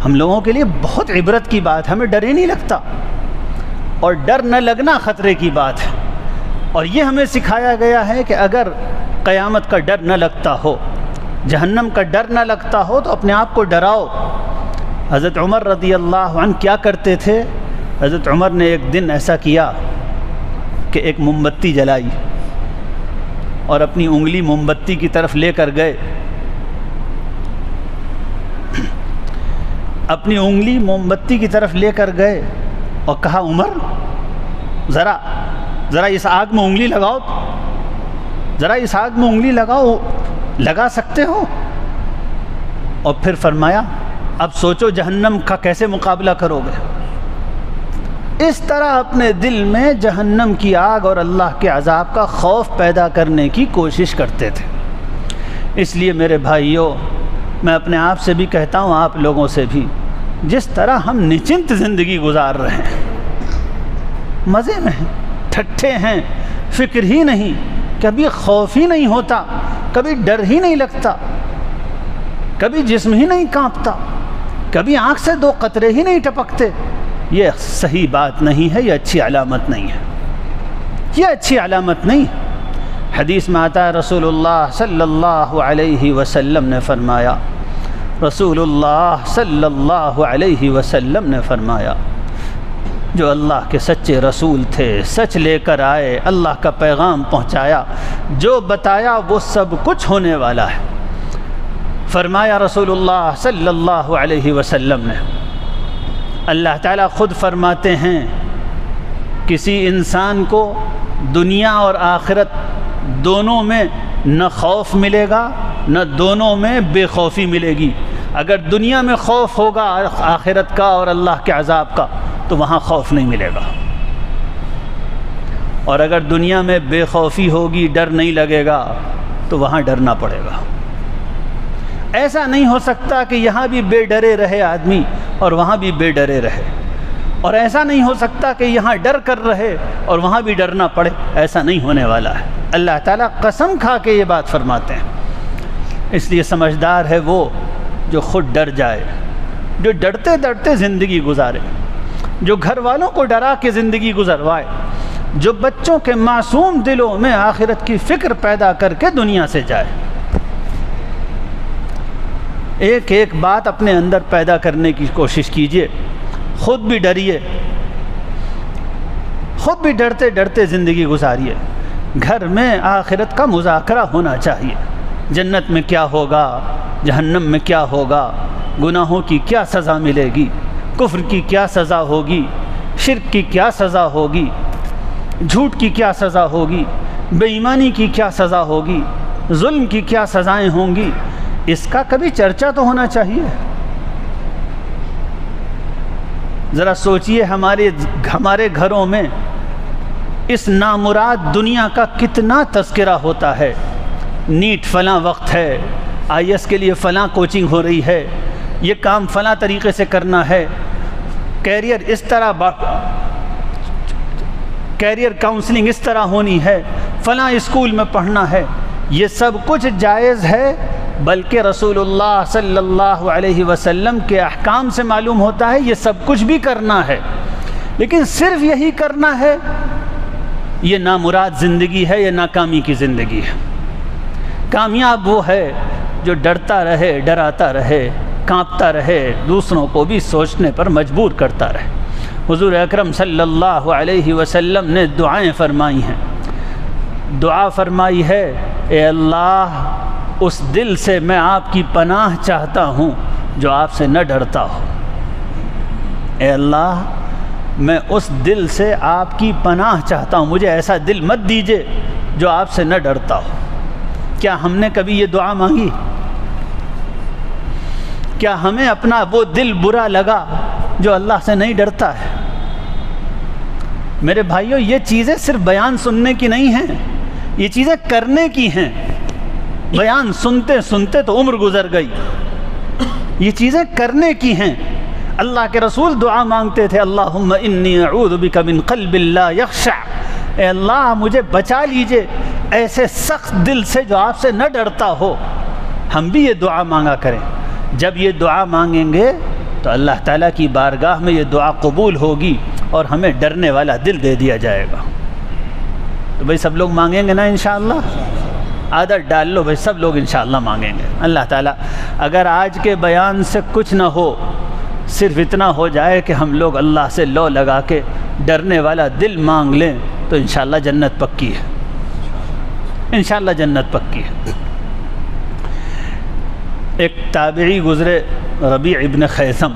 [SPEAKER 2] ہم لوگوں کے لیے بہت عبرت کی بات ہے، ہمیں ڈر ہی نہیں لگتا، اور ڈر نہ لگنا خطرے کی بات ہے. اور یہ ہمیں سکھایا گیا ہے کہ اگر قیامت کا ڈر نہ لگتا ہو، جہنم کا ڈر نہ لگتا ہو، تو اپنے آپ کو ڈراؤ. حضرت عمر رضی اللہ عنہ کیا کرتے تھے؟ حضرت عمر نے ایک دن ایسا کیا کہ ایک موم بتی جلائی اور اپنی انگلی موم بتی کی طرف لے کر گئے. اپنی انگلی موم بتی کی طرف لے کر گئے اور کہا عمر ذرا اس آگ میں انگلی لگاؤ، ذرا اس آگ میں انگلی لگاؤ، لگا سکتے ہو؟ اور پھر فرمایا اب سوچو جہنم کا کیسے مقابلہ کرو گے. اس طرح اپنے دل میں جہنم کی آگ اور اللہ کے عذاب کا خوف پیدا کرنے کی کوشش کرتے تھے. اس لیے میرے بھائیوں، میں اپنے آپ سے بھی کہتا ہوں، آپ لوگوں سے بھی، جس طرح ہم نچنت زندگی گزار رہے ہیں، مزے میں ہیں، ٹھٹھے ہیں، فکر ہی نہیں، کبھی خوف ہی نہیں ہوتا، کبھی ڈر ہی نہیں لگتا، کبھی جسم ہی نہیں کانپتا، کبھی آنکھ سے 2 قطرے ہی نہیں ٹپکتے، یہ صحیح بات نہیں ہے، یہ اچھی علامت نہیں ہے، یہ اچھی علامت نہیں ہے۔ حدیث میں آتا ہے رسول اللہ صلی اللہ علیہ وسلم نے فرمایا، رسول اللہ صلی اللہ علیہ وسلم نے فرمایا، جو اللہ کے سچے رسول تھے، سچ لے کر آئے، اللہ کا پیغام پہنچایا، جو بتایا وہ سب کچھ ہونے والا ہے۔ فرمایا رسول اللہ صلی اللہ علیہ وسلم نے، اللہ تعالیٰ خود فرماتے ہیں کسی انسان کو دنیا اور آخرت دونوں میں نہ خوف ملے گا نہ دونوں میں بے خوفی ملے گی۔ اگر دنیا میں خوف ہوگا آخرت کا اور اللہ کے عذاب کا تو وہاں خوف نہیں ملے گا، اور اگر دنیا میں بے خوفی ہوگی، ڈر نہیں لگے گا تو وہاں ڈرنا پڑے گا۔ ایسا نہیں ہو سکتا کہ یہاں بھی بے ڈرے رہے آدمی اور وہاں بھی بے ڈرے رہے، اور ایسا نہیں ہو سکتا کہ یہاں ڈر کر رہے اور وہاں بھی ڈرنا پڑے، ایسا نہیں ہونے والا ہے۔ اللہ تعالیٰ قسم کھا کے یہ بات فرماتے ہیں۔ اس لیے سمجھدار ہے وہ جو خود ڈر جائے، جو ڈرتے ڈرتے زندگی گزارے، جو گھر والوں کو ڈرا کے زندگی گزروائے، جو بچوں کے معصوم دلوں میں آخرت کی فکر پیدا کر کے دنیا سے جائے۔ ایک ایک بات اپنے اندر پیدا کرنے کی کوشش کیجئے، خود بھی ڈریے، خود بھی ڈرتے ڈرتے زندگی گزاریے۔ گھر میں آخرت کا مذاکرہ ہونا چاہیے، جنت میں کیا ہوگا، جہنم میں کیا ہوگا، گناہوں کی کیا سزا ملے گی، کفر کی کیا سزا ہوگی، شرک کی کیا سزا ہوگی، جھوٹ کی کیا سزا ہوگی، بے ایمانی کی کیا سزا ہوگی، ظلم کی کیا سزائیں ہوں گی، اس کا کبھی چرچا تو ہونا چاہیے۔ ذرا سوچئے ہمارے گھروں میں اس نامراد دنیا کا کتنا تذکرہ ہوتا ہے۔ نیٹ فلاں وقت ہے، آئی ایس کے لیے فلاں کوچنگ ہو رہی ہے، یہ کام فلاں طریقے سے کرنا ہے، کیریئر اس طرح، کیریئر کاؤنسلنگ اس طرح ہونی ہے، فلاں اسکول میں پڑھنا ہے۔ یہ سب کچھ جائز ہے، بلکہ رسول اللہ صلی اللہ علیہ وسلم کے احکام سے معلوم ہوتا ہے یہ سب کچھ بھی کرنا ہے، لیکن صرف یہی کرنا ہے، یہ نامراد زندگی ہے، یہ ناکامی کی زندگی ہے۔ کامیاب وہ ہے جو ڈرتا رہے، ڈراتا رہے، کانپتا رہے، دوسروں کو بھی سوچنے پر مجبور کرتا رہے۔ حضور اکرم صلی اللہ علیہ وسلم نے دعائیں فرمائی ہیں۔ دعا فرمائی ہے، اے اللہ اس دل سے میں آپ کی پناہ چاہتا ہوں جو آپ سے نہ ڈرتا ہو۔ اے اللہ میں اس دل سے آپ کی پناہ چاہتا ہوں، مجھے ایسا دل مت دیجئے جو آپ سے نہ ڈرتا ہو۔ کیا ہم نے کبھی یہ دعا مانگی؟ کیا ہمیں اپنا وہ دل برا لگا جو اللہ سے نہیں ڈرتا ہے؟ میرے بھائیوں، یہ چیزیں صرف بیان سننے کی نہیں ہیں، یہ چیزیں کرنے کی ہیں۔ بیان سنتے سنتے تو عمر گزر گئی، یہ چیزیں کرنے کی ہیں۔ اللہ کے رسول دعا مانگتے تھے، اللہم انی اعوذ بک من قلب لا یخشع، اے اللہ مجھے بچا لیجئے ایسے سخت دل سے جو آپ سے نہ ڈرتا ہو۔ ہم بھی یہ دعا مانگا کریں۔ جب یہ دعا مانگیں گے تو اللہ تعالیٰ کی بارگاہ میں یہ دعا قبول ہوگی اور ہمیں ڈرنے والا دل دے دیا جائے گا۔ تو بھئی سب لوگ مانگیں گے نا انشاءاللہ؟ عادت ڈال لو بھئی، سب لوگ انشاءاللہ مانگیں گے۔ اللہ تعالیٰ اگر آج کے بیان سے کچھ نہ ہو، صرف اتنا ہو جائے کہ ہم لوگ اللہ سے لو لگا کے ڈرنے والا دل مانگ لیں تو انشاءاللہ جنت پکی ہے، انشاءاللہ جنت پکی ہے۔ ایک تابعی گزرے، ربیع ابن خیثم،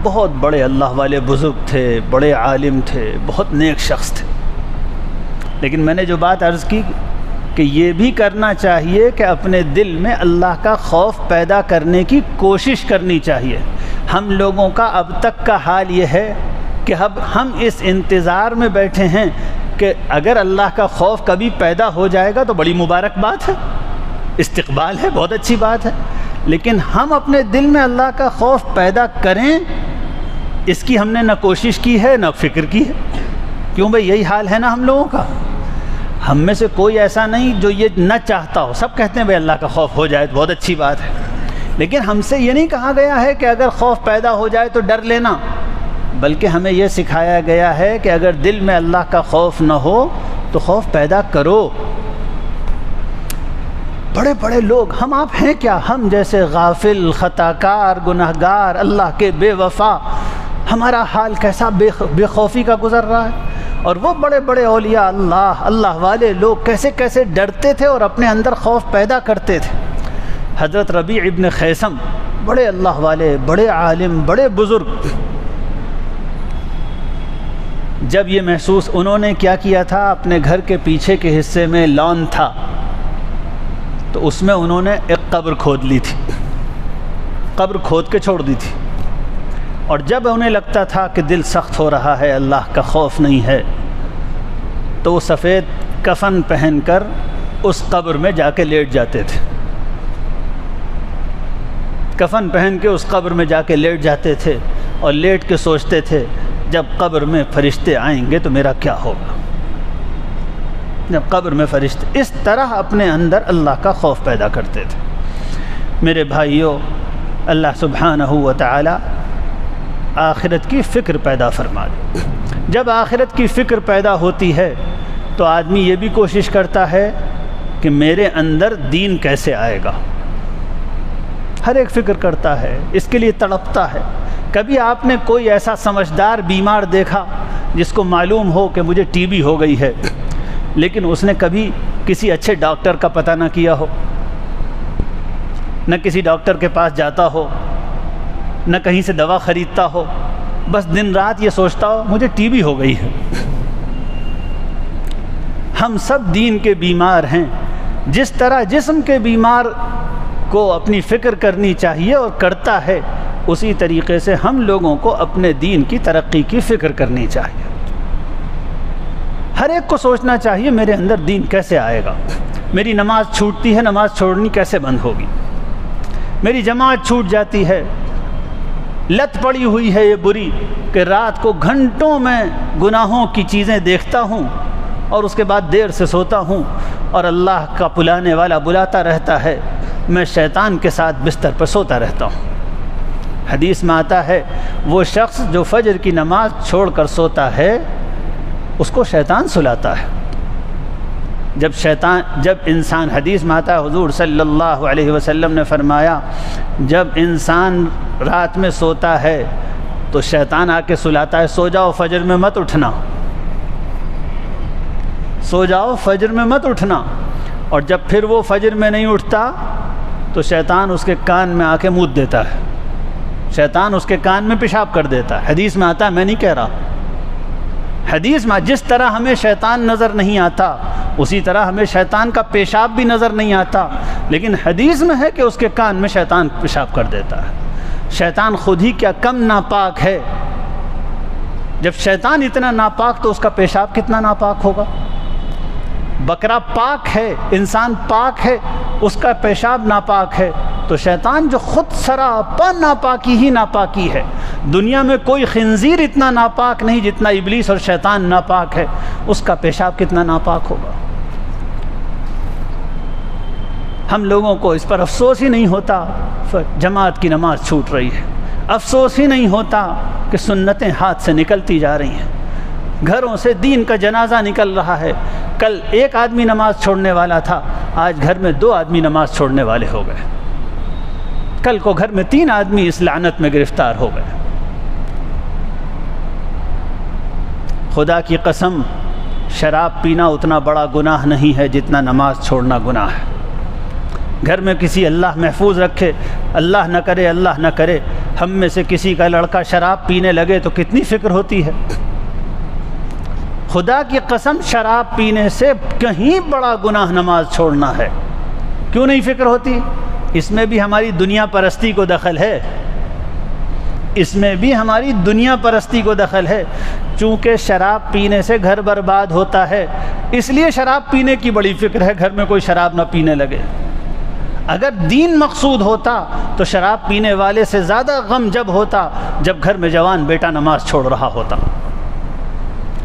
[SPEAKER 2] بہت بڑے اللہ والے بزرگ تھے، بڑے عالم تھے، بہت نیک شخص تھے۔ لیکن میں نے جو بات عرض کی کہ یہ بھی کرنا چاہیے کہ اپنے دل میں اللہ کا خوف پیدا کرنے کی کوشش کرنی چاہیے۔ ہم لوگوں کا اب تک کا حال یہ ہے کہ اب ہم اس انتظار میں بیٹھے ہیں کہ اگر اللہ کا خوف کبھی پیدا ہو جائے گا تو بڑی مبارک بات ہے، استقبال ہے، بہت اچھی بات ہے، لیکن ہم اپنے دل میں اللہ کا خوف پیدا کریں اس کی ہم نے نہ کوشش کی ہے نہ فکر کی ہے۔ کیوں بھئی یہی حال ہے نا ہم لوگوں کا. ہم میں سے کوئی ایسا نہیں جو یہ نہ چاہتا ہو. سب کہتے ہیں بھئی اللہ کا خوف ہو جائے تو بہت اچھی بات ہے، لیکن ہم سے یہ نہیں کہا گیا ہے کہ اگر خوف پیدا ہو جائے تو ڈر لینا، بلکہ ہمیں یہ سکھایا گیا ہے کہ اگر دل میں اللہ کا خوف نہ ہو تو خوف پیدا کرو. بڑے بڑے لوگ ہم آپ ہیں کیا؟ ہم جیسے غافل، خطاکار، گناہگار، اللہ کے بے وفا، ہمارا حال کیسا بے خوفی کا گزر رہا ہے. اور وہ بڑے بڑے اولیاء اللہ والے لوگ کیسے کیسے ڈرتے تھے اور اپنے اندر خوف پیدا کرتے تھے. حضرت ربیع ابن خیثم بڑے اللہ والے، بڑے عالم، بڑے بزرگ، جب یہ محسوس انہوں نے کیا کیا تھا، اپنے گھر کے پیچھے کے حصے میں لان تھا تو اس میں انہوں نے ایک قبر کھود لی تھی، قبر کھود کے چھوڑ دی تھی. اور جب انہیں لگتا تھا کہ دل سخت ہو رہا ہے، اللہ کا خوف نہیں ہے، تو وہ سفید کفن پہن کر اس قبر میں جا کے لیٹ جاتے تھے. کفن پہن کے اس قبر میں جا کے لیٹ جاتے تھے اور لیٹ کے سوچتے تھے جب قبر میں فرشتے آئیں گے تو میرا کیا ہوگا. جب قبر میں فرشتے اس طرح اپنے اندر اللہ کا خوف پیدا کرتے تھے. میرے بھائیوں، اللہ سبحانہ و تعالی آخرت کی فکر پیدا فرما دے. جب آخرت کی فکر پیدا ہوتی ہے تو آدمی یہ بھی کوشش کرتا ہے کہ میرے اندر دین کیسے آئے گا. ہر ایک فکر کرتا ہے، اس کے لیے تڑپتا ہے. کبھی آپ نے کوئی ایسا سمجھدار بیمار دیکھا جس کو معلوم ہو کہ مجھے ٹی بی ہو گئی ہے، لیکن اس نے کبھی کسی اچھے ڈاکٹر کا پتہ نہ کیا ہو، نہ کسی ڈاکٹر کے پاس جاتا ہو، نہ کہیں سے دوا خریدتا ہو، بس دن رات یہ سوچتا ہو مجھے ٹی بی ہو گئی ہے. ہم سب دین کے بیمار ہیں. جس طرح جسم کے بیمار کو اپنی فکر کرنی چاہیے اور کرتا ہے، اسی طریقے سے ہم لوگوں کو اپنے دین کی ترقی کی فکر کرنی چاہیے. ہر ایک کو سوچنا چاہیے میرے اندر دین کیسے آئے گا. میری نماز چھوٹتی ہے، نماز چھوڑنی کیسے بند ہوگی. میری جماعت چھوٹ جاتی ہے، لت پڑی ہوئی ہے یہ بری کہ رات کو گھنٹوں میں گناہوں کی چیزیں دیکھتا ہوں اور اس کے بعد دیر سے سوتا ہوں اور اللہ کا بلانے والا بلاتا رہتا ہے، میں شیطان کے ساتھ بستر پر سوتا رہتا ہوں. حدیث میں آتا ہے وہ شخص جو فجر کی نماز چھوڑ کر سوتا ہے اس کو شیطان سلاتا ہے. جب انسان، حدیث میں آتا ہے حضور صلی اللہ علیہ وسلم نے فرمایا جب انسان رات میں سوتا ہے تو شیطان آ کے سلاتا ہے سو جاؤ فجر میں مت اٹھنا، سو جاؤ فجر میں مت اٹھنا. اور جب پھر وہ فجر میں نہیں اٹھتا تو شیطان اس کے کان میں آ کے مود دیتا ہے، شیطان اس کے کان میں پیشاب کر دیتا ہے. حدیث میں آتا ہے، میں نہیں کہہ رہا، حدیث میں جس طرح ہمیں شیطان نظر نہیں آتا اسی طرح ہمیں شیطان کا پیشاب بھی نظر نہیں آتا، لیکن حدیث میں ہے کہ اس کے کان میں شیطان پیشاب کر دیتا ہے. شیطان خود ہی کیا کم ناپاک ہے. جب شیطان اتنا ناپاک تو اس کا پیشاب کتنا ناپاک ہوگا. بکرا پاک ہے، انسان پاک ہے، اس کا پیشاب ناپاک ہے، تو شیطان جو خود سراپا ناپاکی ہی ناپاکی ہے. دنیا میں کوئی خنزیر اتنا ناپاک نہیں جتنا ابلیس اور شیطان ناپاک ہے، اس کا پیشاب کتنا ناپاک ہوگا. ہم لوگوں کو اس پر افسوس ہی نہیں ہوتا جماعت کی نماز چھوٹ رہی ہے، افسوس ہی نہیں ہوتا کہ سنتیں ہاتھ سے نکلتی جا رہی ہیں، گھروں سے دین کا جنازہ نکل رہا ہے. کل ایک آدمی نماز چھوڑنے والا تھا، آج گھر میں 2 آدمی نماز چھوڑنے والے ہو گئے. کل کو گھر میں 3 آدمی اس لعنت میں گرفتار ہو گئے. خدا کی قسم شراب پینا اتنا بڑا گناہ نہیں ہے جتنا نماز چھوڑنا گناہ ہے. گھر میں کسی، اللہ محفوظ رکھے، اللہ نہ کرے، اللہ نہ کرے، ہم میں سے کسی کا لڑکا شراب پینے لگے تو کتنی فکر ہوتی ہے. خدا کی قسم شراب پینے سے کہیں بڑا گناہ نماز چھوڑنا ہے. کیوں نہیں فکر ہوتی؟ اس میں بھی ہماری دنیا پرستی کو دخل ہے، اس میں بھی ہماری دنیا پرستی کو دخل ہے. چونکہ شراب پینے سے گھر برباد ہوتا ہے، اس لیے شراب پینے کی بڑی فکر ہے، گھر میں کوئی شراب نہ پینے لگے. اگر دین مقصود ہوتا تو شراب پینے والے سے زیادہ غم جب ہوتا جب گھر میں جوان بیٹا نماز چھوڑ رہا ہوتا.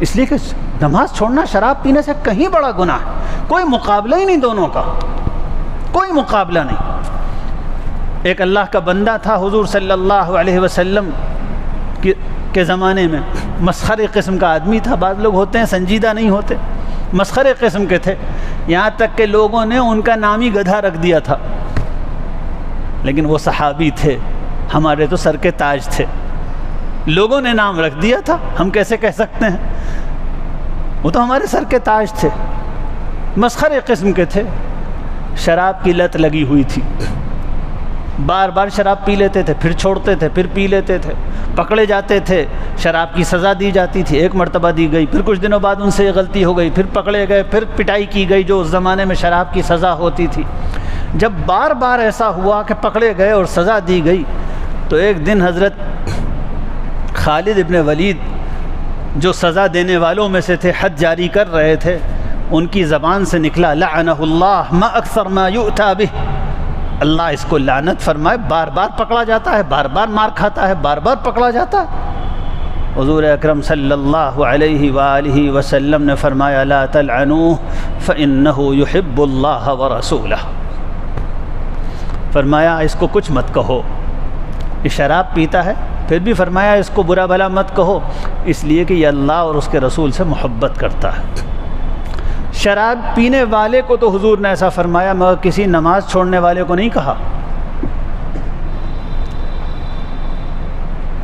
[SPEAKER 2] اس لیے کہ نماز چھوڑنا شراب پینے سے کہیں بڑا گناہ ہے، کوئی مقابلہ ہی نہیں دونوں کا، کوئی مقابلہ نہیں۔ ایک اللہ کا بندہ تھا حضور صلی اللہ علیہ وسلم کے زمانے میں، مسخرے قسم کا آدمی تھا، بعض لوگ ہوتے ہیں سنجیدہ نہیں ہوتے، مسخرے قسم کے تھے، یہاں تک کہ لوگوں نے ان کا نام ہی گدھا رکھ دیا تھا، لیکن وہ صحابی تھے، ہمارے تو سر کے تاج تھے، لوگوں نے نام رکھ دیا تھا، ہم کیسے کہہ سکتے ہیں؟ وہ تو ہمارے سر کے تاج تھے، مسخرے قسم کے تھے، شراب کی لت لگی ہوئی تھی، بار بار شراب پی لیتے تھے، پھر چھوڑتے تھے، پھر پی لیتے تھے، پکڑے جاتے تھے، شراب کی سزا دی جاتی تھی، ایک مرتبہ دی گئی، پھر کچھ دنوں بعد ان سے یہ غلطی ہو گئی، پھر پکڑے گئے، پھر پٹائی کی گئی جو اس زمانے میں شراب کی سزا ہوتی تھی۔ جب بار بار ایسا ہوا کہ پکڑے گئے اور سزا دی گئی، تو ایک دن حضرت خالد ابن ولید جو سزا دینے والوں میں سے تھے، حد جاری کر رہے تھے، ان کی زبان سے نکلا لعنہ اللہ ما اکثر ما یؤتی بہ، اللہ اس کو لعنت فرمائے، بار بار پکڑا جاتا ہے، بار بار مار کھاتا ہے، بار بار پکڑا جاتا ہے۔ حضور اکرم صلی اللہ علیہ وآلہ وسلم نے فرمایا لا تلعنوہ فإنہ یحب اللہ ورسولہ، فرمایا اس کو کچھ مت کہو، یہ شراب پیتا ہے، پھر بھی فرمایا اس کو برا بھلا مت کہو، اس لیے کہ یہ اللہ اور اس کے رسول سے محبت کرتا ہے۔ شراب پینے والے کو تو حضور نے ایسا فرمایا، مگر کسی نماز چھوڑنے والے کو نہیں کہا۔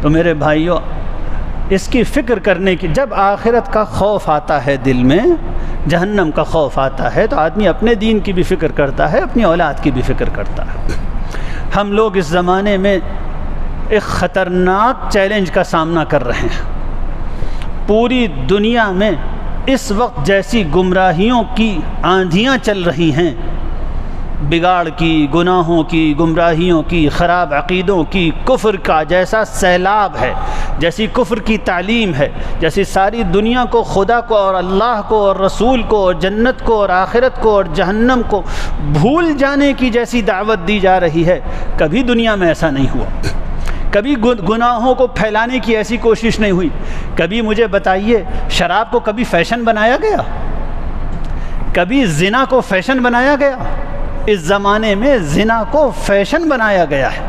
[SPEAKER 2] تو میرے بھائیوں، اس کی فکر کرنے کی، جب آخرت کا خوف آتا ہے دل میں، جہنم کا خوف آتا ہے، تو آدمی اپنے دین کی بھی فکر کرتا ہے، اپنی اولاد کی بھی فکر کرتا ہے۔ ہم لوگ اس زمانے میں ایک خطرناک چیلنج کا سامنا کر رہے ہیں۔ پوری دنیا میں اس وقت جیسی گمراہیوں کی آندھیاں چل رہی ہیں، بگاڑ کی، گناہوں کی، گمراہیوں کی، خراب عقیدوں کی، کفر کا جیسا سیلاب ہے، جیسی کفر کی تعلیم ہے، جیسی ساری دنیا کو خدا کو اور اللہ کو اور رسول کو اور جنت کو اور آخرت کو اور جہنم کو بھول جانے کی جیسی دعوت دی جا رہی ہے، کبھی دنیا میں ایسا نہیں ہوا۔ کبھی گناہوں کو پھیلانے کی ایسی کوشش نہیں ہوئی۔ کبھی مجھے بتائیے، شراب کو کبھی فیشن بنایا گیا؟ کبھی زنا کو فیشن بنایا گیا؟ اس زمانے میں زنا کو فیشن بنایا گیا ہے،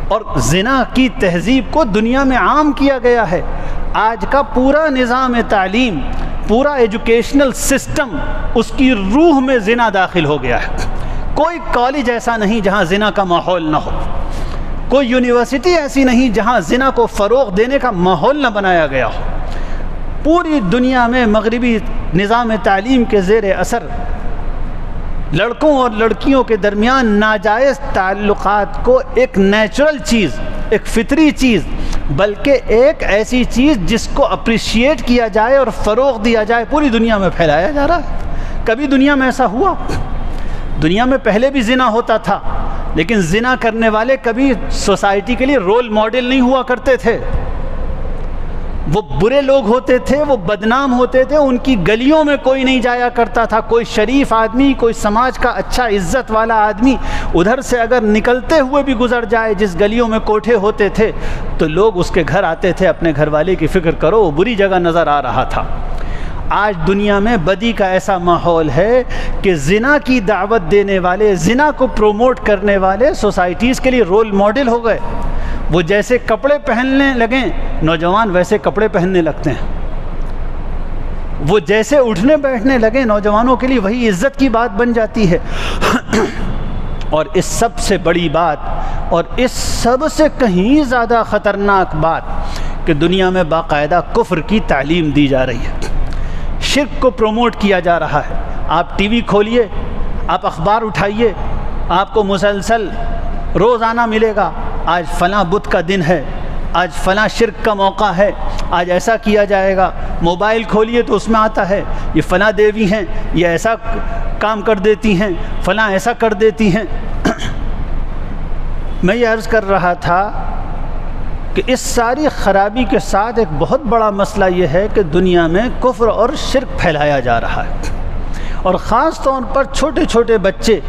[SPEAKER 2] اور زنا کی تہذیب کو دنیا میں عام کیا گیا ہے۔ آج کا پورا نظام تعلیم، پورا ایجوکیشنل سسٹم، اس کی روح میں زنا داخل ہو گیا ہے۔ کوئی کالج ایسا نہیں جہاں زنا کا ماحول نہ ہو، کوئی یونیورسٹی ایسی نہیں جہاں زنا کو فروغ دینے کا ماحول نہ بنایا گیا ہو۔ پوری دنیا میں مغربی نظام تعلیم کے زیر اثر لڑکوں اور لڑکیوں کے درمیان ناجائز تعلقات کو ایک نیچرل چیز، ایک فطری چیز، بلکہ ایک ایسی چیز جس کو اپریشیٹ کیا جائے اور فروغ دیا جائے، پوری دنیا میں پھیلایا جا رہا ہے۔ کبھی دنیا میں ایسا ہوا؟ دنیا میں پہلے بھی زنا ہوتا تھا، لیکن زنا کرنے والے کبھی سوسائٹی کے لیے رول ماڈل نہیں ہوا کرتے تھے۔ وہ برے لوگ ہوتے تھے، وہ بدنام ہوتے تھے، ان کی گلیوں میں کوئی نہیں جایا کرتا تھا۔ کوئی شریف آدمی، کوئی سماج کا اچھا عزت والا آدمی ادھر سے اگر نکلتے ہوئے بھی گزر جائے، جس گلیوں میں کوٹھے ہوتے تھے، تو لوگ اس کے گھر آتے تھے، اپنے گھر والے کی فکر کرو، وہ بری جگہ نظر آ رہا تھا۔ آج دنیا میں بدی کا ایسا ماحول ہے کہ زنا کی دعوت دینے والے، زنا کو پروموٹ کرنے والے سوسائٹیز کے لیے رول ماڈل ہو گئے۔ وہ جیسے کپڑے پہننے لگیں، نوجوان ویسے کپڑے پہننے لگتے ہیں۔ وہ جیسے اٹھنے بیٹھنے لگیں، نوجوانوں کے لیے وہی عزت کی بات بن جاتی ہے۔ اور اس سب سے بڑی بات، اور اس سب سے کہیں زیادہ خطرناک بات، کہ دنیا میں باقاعدہ کفر کی تعلیم دی جا رہی ہے، شرک کو پروموٹ کیا جا رہا ہے۔ آپ ٹی وی کھولیے، آپ اخبار اٹھائیے، آپ کو مسلسل روزانہ ملے گا، آج فلاں بت کا دن ہے، آج فلاں شرک کا موقع ہے، آج ایسا کیا جائے گا۔ موبائل کھولیے تو اس میں آتا ہے یہ فلاں دیوی ہیں، یہ ایسا کام کر دیتی ہیں، فلاں ایسا کر دیتی ہیں۔ میں یہ عرض کر رہا تھا کہ اس ساری خرابی کے ساتھ ایک بہت بڑا مسئلہ یہ ہے کہ دنیا میں کفر اور شرک پھیلایا جا رہا ہے، اور خاص طور پر چھوٹے چھوٹے بچے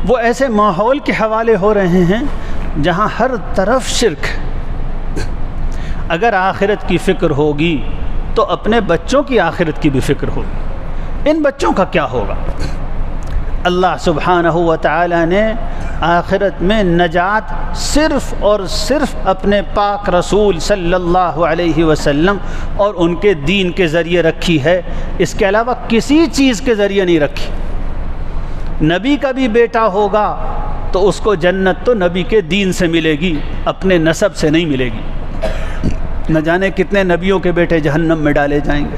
[SPEAKER 2] وہ ایسے ماحول کے حوالے ہو رہے ہیں جہاں ہر طرف شرک ہے۔ اگر آخرت کی فکر ہوگی تو اپنے بچوں کی آخرت کی بھی فکر ہوگی، ان بچوں کا کیا ہوگا۔ اللہ سبحانہ و تعالی نے آخرت میں نجات صرف اور صرف اپنے پاک رسول صلی اللہ علیہ وسلم اور ان کے دین کے ذریعے رکھی ہے، اس کے علاوہ کسی چیز کے ذریعے نہیں رکھی۔ نبی کا بھی بیٹا ہوگا تو اس کو جنت تو نبی کے دین سے ملے گی، اپنے نسب سے نہیں ملے گی۔ نہ جانے کتنے نبیوں کے بیٹے جہنم میں ڈالے جائیں گے،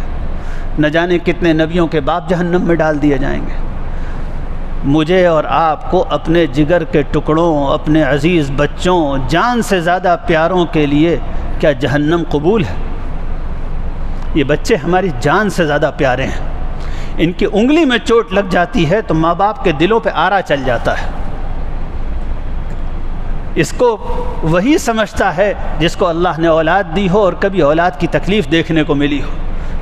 [SPEAKER 2] نہ جانے کتنے نبیوں کے باپ جہنم میں ڈال دیے جائیں گے۔ مجھے اور آپ کو اپنے جگر کے ٹکڑوں، اپنے عزیز بچوں، جان سے زیادہ پیاروں کے لیے کیا جہنم قبول ہے؟ یہ بچے ہماری جان سے زیادہ پیارے ہیں، ان کی انگلی میں چوٹ لگ جاتی ہے تو ماں باپ کے دلوں پہ آرا چل جاتا ہے۔ اس کو وہی سمجھتا ہے جس کو اللہ نے اولاد دی ہو اور کبھی اولاد کی تکلیف دیکھنے کو ملی ہو۔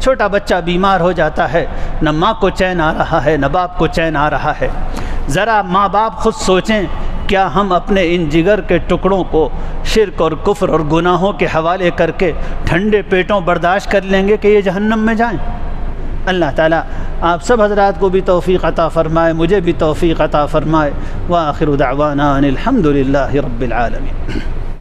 [SPEAKER 2] چھوٹا بچہ بیمار ہو جاتا ہے، نہ ماں کو چین آ رہا ہے نہ باپ کو چین آ رہا ہے۔ ذرا ماں باپ خود سوچیں، کیا ہم اپنے ان جگر کے ٹکڑوں کو شرک اور کفر اور گناہوں کے حوالے کر کے ٹھنڈے پیٹوں برداشت کر لیں گے کہ یہ جہنم میں جائیں؟ اللہ تعالیٰ آپ سب حضرات کو بھی توفیق عطا فرمائے، مجھے بھی توفیق عطا فرمائے۔ وآخر دعوانا ان الحمد للہ رب العالمین۔